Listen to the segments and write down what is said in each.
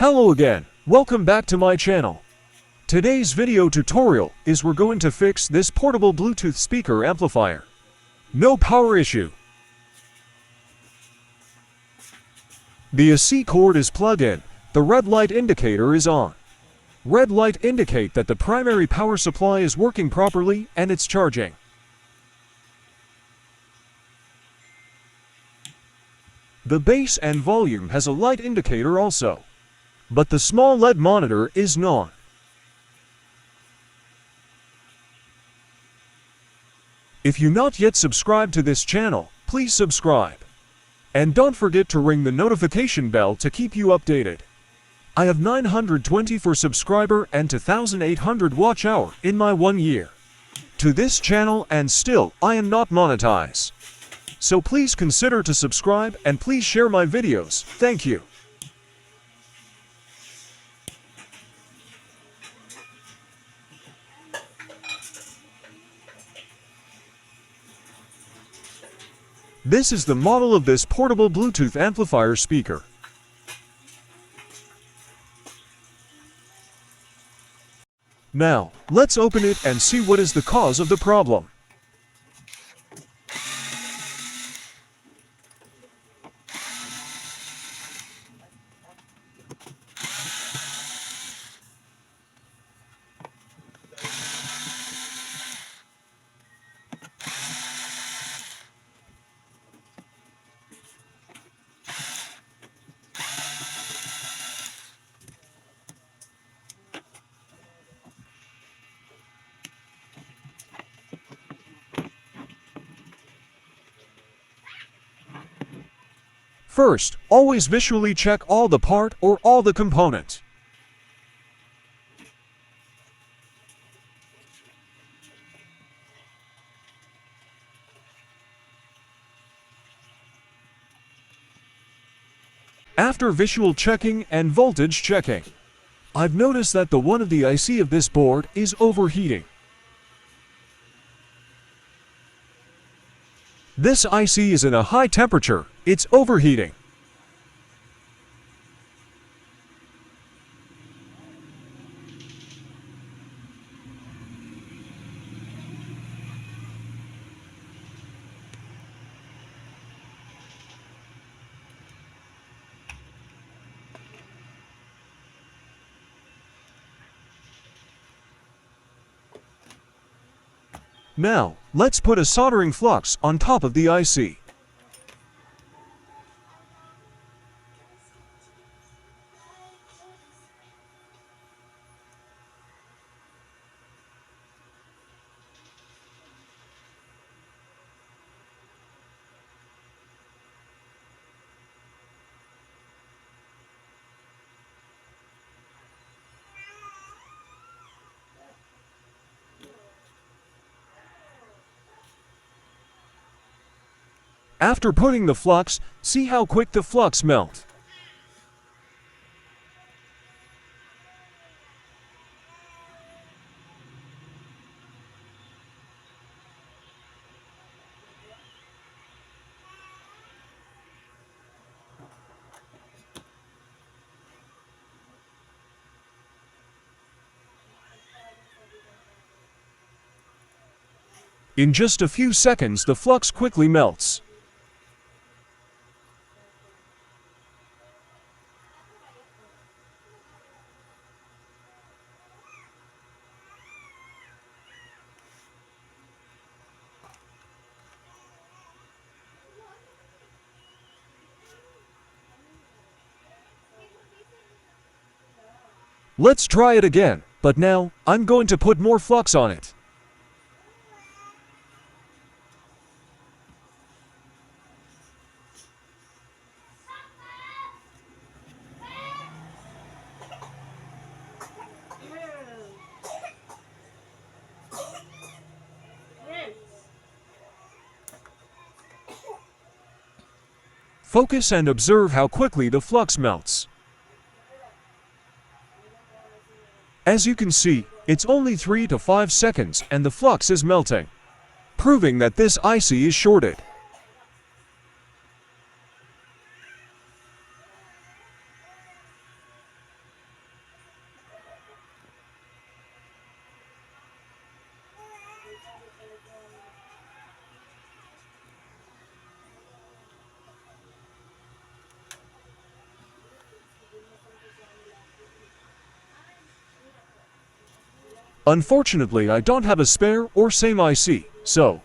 Hello again, welcome back to my channel. Today's video tutorial is we're going to fix this portable Bluetooth speaker amplifier. No power issue. The AC cord is plugged in, the red light indicator is on. Red light indicate that the primary power supply is working properly and it's charging. The bass and volume has a light indicator also, but the small LED monitor is not. If you not yet subscribed to this channel, please subscribe. And don't forget to ring the notification bell to keep you updated. I have 924 subscriber and 2,800 watch hour in my 1 year to this channel, and still I am not monetized. So please consider to subscribe and please share my videos. Thank you. This is the model of this portable Bluetooth amplifier speaker. Now, let's open it and see what is the cause of the problem. First, always visually check all the part or all the components. After visual checking and voltage checking, I've noticed that the one of the IC of this board is overheating. This IC is in a high temperature, it's overheating. Now, let's put a soldering flux on top of the IC. After putting the flux, see how quick the flux melt. In just a few seconds, the flux quickly melts. Let's try it again, but now, I'm going to put more flux on it. Focus and observe how quickly the flux melts. As you can see, it's only 3 to 5 seconds and the flux is melting, proving that this IC is shorted. Unfortunately, I don't have a spare or same IC, so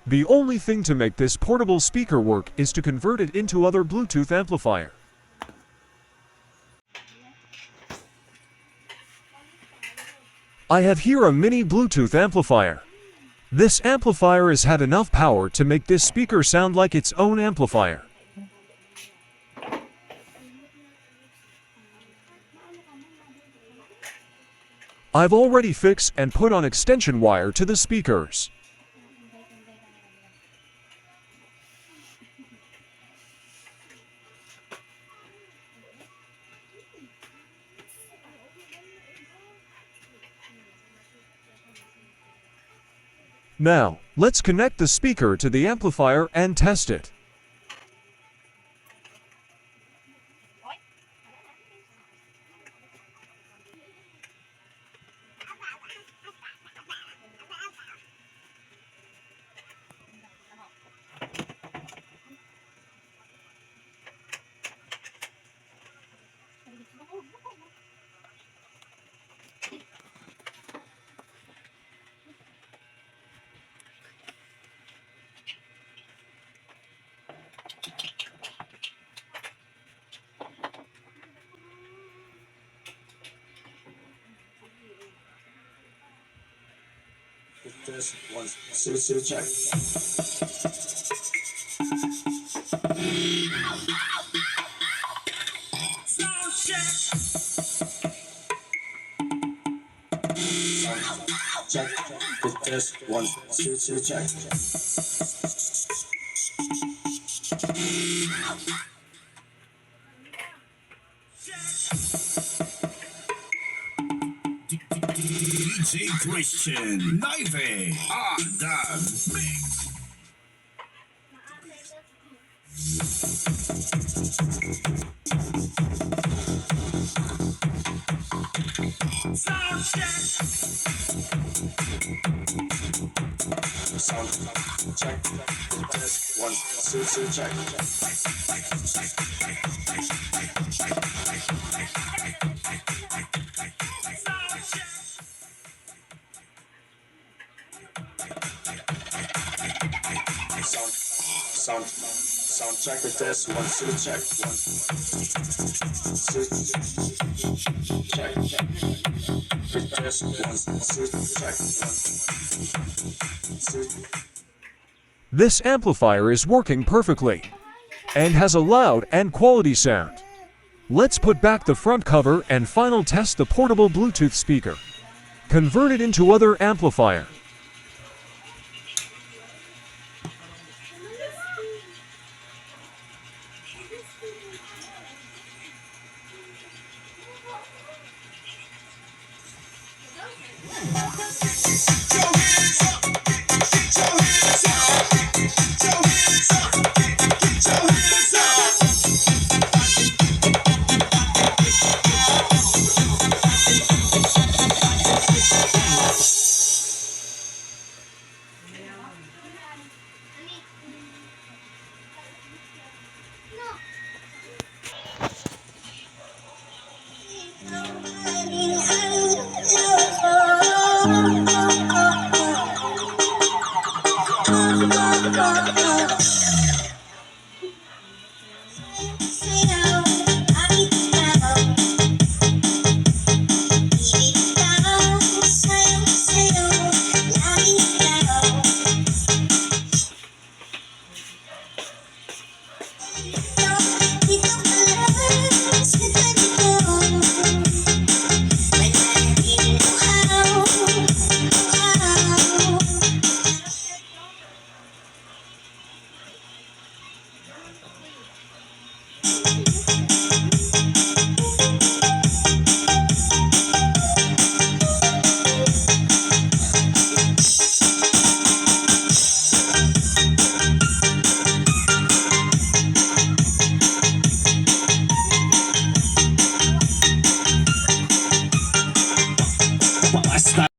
the only thing to make this portable speaker work is to convert it into other Bluetooth amplifier. I have here a mini Bluetooth amplifier. This amplifier has had enough power to make this speaker sound like its own amplifier. I've already fixed and put on extension wire to the speakers. Now, let's connect the speaker to the amplifier and test it. Test 1 2 check. Sound check. Check. Test 1 2 check. DJ Christian live on the mix. Sound check. Sound check. Test 1 2 check. Sound check with this 1 2 check 1 2 check with this 1 2 check 1 2. This amplifier is working perfectly and has a loud and quality sound. Let's put back the front cover and final test the portable Bluetooth speaker. Convert it into other amplifier.